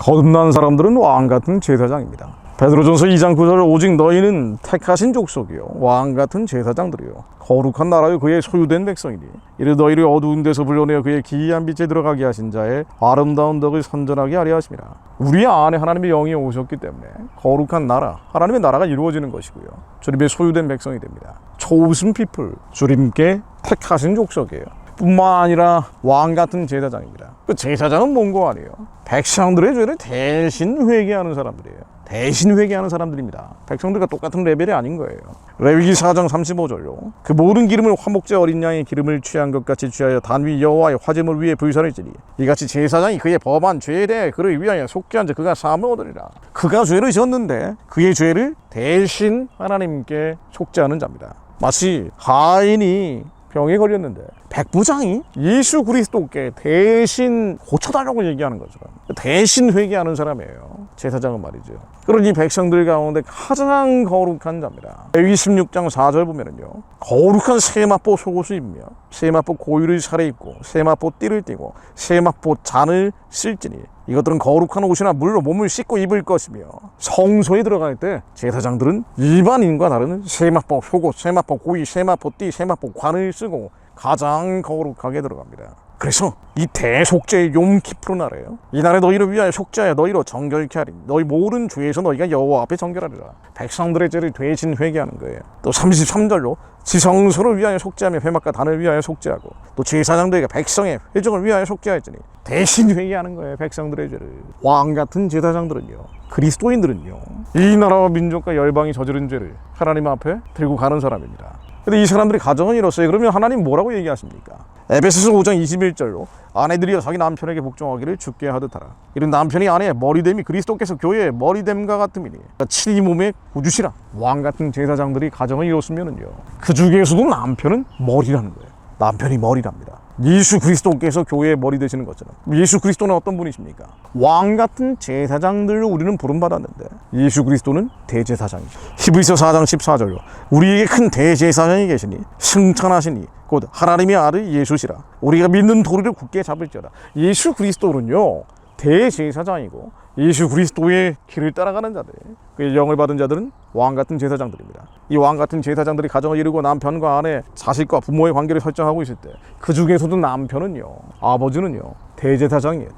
거듭난 사람들은 왕같은 제사장입니다. 베드로전서 2장 9절 오직 너희는 택하신 족속이요 왕같은 제사장들이요 거룩한 나라요 그의 소유된 백성이니 이를 너희를 어두운 데서 불러내어 그의 기이한 빛에 들어가게 하신 자의 아름다운 덕을 선전하게 하려 하심이라. 우리 안에 하나님의 영이 오셨기 때문에 거룩한 나라, 하나님의 나라가 이루어지는 것이고요, 주님의 소유된 백성이 됩니다. chosen people, 주님께 택하신 족속이에요. 뿐만 아니라 왕같은 제사장입니다. 그 제사장은 뭔고 아니에요? 백성들의 죄를 대신 회개하는 사람들이에요. 대신 회개하는 사람들입니다. 백성들과 똑같은 레벨이 아닌 거예요. 레위기 4장 35절로 그 모든 기름을 화목제 어린 양의 기름을 취한 것 같이 취하여 단위 여호와의 화제물 위에 불사를지니 이같이 제사장이 그의 범한 죄에 대해 그를 위하여 속죄한 자 그가 사함을 얻으리라. 그가 죄를 지었는데 그의 죄를 대신 하나님께 속죄하는 자입니다. 마치 하인이 병에 걸렸는데 백부장이 예수 그리스도께 대신 고쳐달라고 얘기하는 것처럼 대신 회개하는 사람이에요, 제사장은 말이죠. 그러니 백성들 가운데 가장 거룩한 자입니다. 레위기 16장 4절 보면은요, 거룩한 세마포 속옷을 입며 세마포 고유를 차려 입고 세마포 띠를 띠고 세마포 잔을 쓸지니 이것들은 거룩한 옷이나 물로 몸을 씻고 입을 것이며 성소에 들어갈 때 제사장들은 일반인과 다른 세마포 속옷, 세마포 고유, 세마포 띠, 세마포 관을 쓰고 가장 거룩하게 들어갑니다. 그래서 이 대속죄의 욤키프르 날에요, 이 날에 너희를 위하여 속죄하여 너희로 정결케 하리니 너희 모든 죄에서 너희가 여호와 앞에 정결하리라. 백성들의 죄를 대신 회개하는 거예요. 또 33절로 지성소를 위하여 속죄하며 회막과 단을 위하여 속죄하고 또 제사장들에게 백성의 회중을 위하여 속죄하였으니 대신 회개하는 거예요, 백성들의 죄를. 왕같은 제사장들은요, 그리스도인들은요, 이 나라와 민족과 열방이 저지른 죄를 하나님 앞에 들고 가는 사람입니다. 근데 이 사람들이 가정을 이뤘어요. 그러면 하나님 뭐라고 얘기하십니까? 에베소서 5장 21절로 아내들이여 자기 남편에게 복종하기를 주께 하듯하라. 이런 남편이 아내의 머리됨이 그리스도께서 교회의 머리됨과 같음이니 친히 몸의 구주시라. 왕같은 제사장들이 가정을 이뤘으면은요, 그 중에서도 남편은 머리라는 거예요. 남편이 머리랍니다. 예수 그리스도께서 교회의 머리 되시는 것처럼. 예수 그리스도는 어떤 분이십니까? 왕같은 제사장들로 우리는 부름받았는데 예수 그리스도는 대제사장이죠. 히브리서 4장 14절로 우리에게 큰 대제사장이 계시니 승천하시니 곧 하나님의 아들 예수시라. 우리가 믿는 도리를 굳게 잡을지어다. 예수 그리스도는요, 대제사장이고 예수 그리스도의 길을 따라가는 자들, 그의 영을 받은 자들은 왕같은 제사장들입니다. 이 왕같은 제사장들이 가정을 이루고 남편과 아내, 자식과 부모의 관계를 설정하고 있을 때 그 중에서도 남편은요, 아버지는요, 대제사장이에요.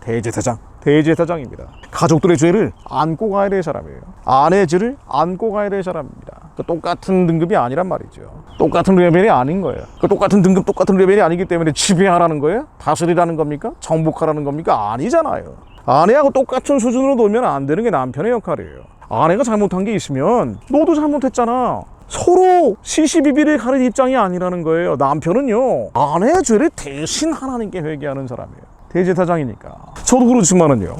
대제사장입니다. 가족들의 죄를 안고 가야 될 사람이에요. 아내의 죄를 안고 가야 될 사람입니다. 똑같은 등급이 아니란 말이죠. 똑같은 레벨이 아닌 거예요. 똑같은 등급, 똑같은 레벨이 아니기 때문에 지배하라는 거예요? 다스리라는 겁니까? 정복하라는 겁니까? 아니잖아요. 아내하고 똑같은 수준으로 놀면 안 되는 게 남편의 역할이에요. 아내가 잘못한 게 있으면 너도 잘못했잖아. 서로 시시비비를 가릴 입장이 아니라는 거예요. 남편은요, 아내의 죄를 대신 하나님께 회개하는 사람이에요. 대제사장이니까. 저도 그렇지만은요,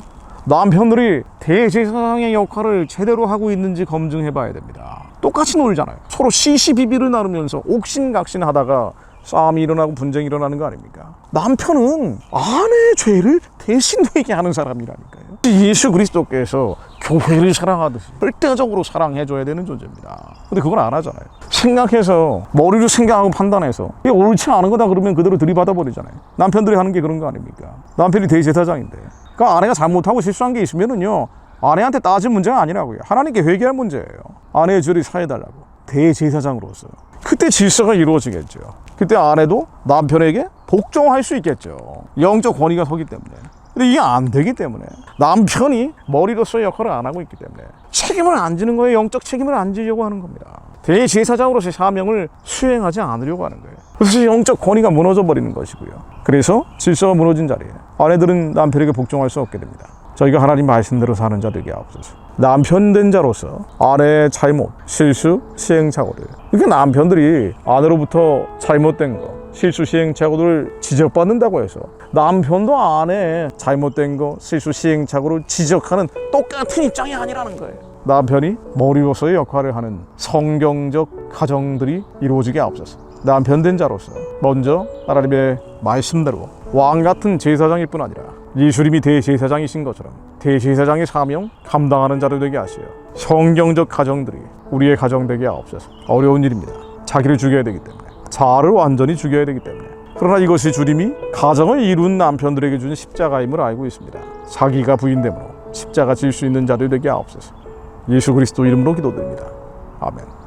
남편들이 대제사장의 역할을 제대로 하고 있는지 검증해 봐야 됩니다. 똑같이 놀잖아요. 서로 시시비비를 나누면서 옥신각신 하다가 싸움이 일어나고 분쟁이 일어나는 거 아닙니까? 남편은 아내의 죄를 대신 회개하는 사람이라니까요. 예수 그리스도께서 교회를 사랑하듯이 절대적으로 사랑해줘야 되는 존재입니다. 근데 그걸 안 하잖아요. 생각해서 머리로 생각하고 판단해서 이게 옳지 않은 거다 그러면 그대로 들이받아 버리잖아요. 남편들이 하는 게 그런 거 아닙니까? 남편이 대제사장인데, 그러니까 아내가 잘못하고 실수한 게 있으면은요, 아내한테 따질 문제가 아니라고요. 하나님께 회개할 문제예요. 아내의 죄를 사해달라고. 대제사장으로서 그때 질서가 이루어지겠죠. 그때 아내도 남편에게 복종할 수 있겠죠. 영적 권위가 서기 때문에. 근데 이게 안 되기 때문에 남편이 머리로서의 역할을 안 하고 있기 때문에 책임을 안 지는 거예요. 영적 책임을 안 지려고 하는 겁니다. 대제사장으로서의 사명을 수행하지 않으려고 하는 거예요. 그래서 영적 권위가 무너져 버리는 것이고요. 그래서 질서가 무너진 자리에 아내들은 남편에게 복종할 수 없게 됩니다. 저희가 하나님 말씀대로 사는 자 되게 하옵소서. 남편 된 자로서 아내의 잘못, 실수, 시행착오들, 그러니까 남편들이 아내로부터 잘못된 거, 실수, 시행착오를 지적받는다고 해서 남편도 아내의 잘못된 거, 실수, 시행착오를 지적하는 똑같은 입장이 아니라는 거예요. 남편이 머리로서의 역할을 하는 성경적 가정들이 이루어지게 하옵소서. 남편 된 자로서 먼저 하나님의 말씀대로 왕같은 제사장일 뿐 아니라 예수님이 대제사장이신 것처럼 대제사장의 사명 감당하는 자들 되게 하시어 성경적 가정들이 우리의 가정 되게 하옵소서. 어려운 일입니다. 자기를 죽여야 되기 때문에, 자아를 완전히 죽여야 되기 때문에. 그러나 이것이 주님이 가정을 이룬 남편들에게 주는 십자가임을 알고 있습니다. 자기가 부인됨으로 십자가 질 수 있는 자들 되게 하옵소서. 예수 그리스도 이름으로 기도드립니다. 아멘.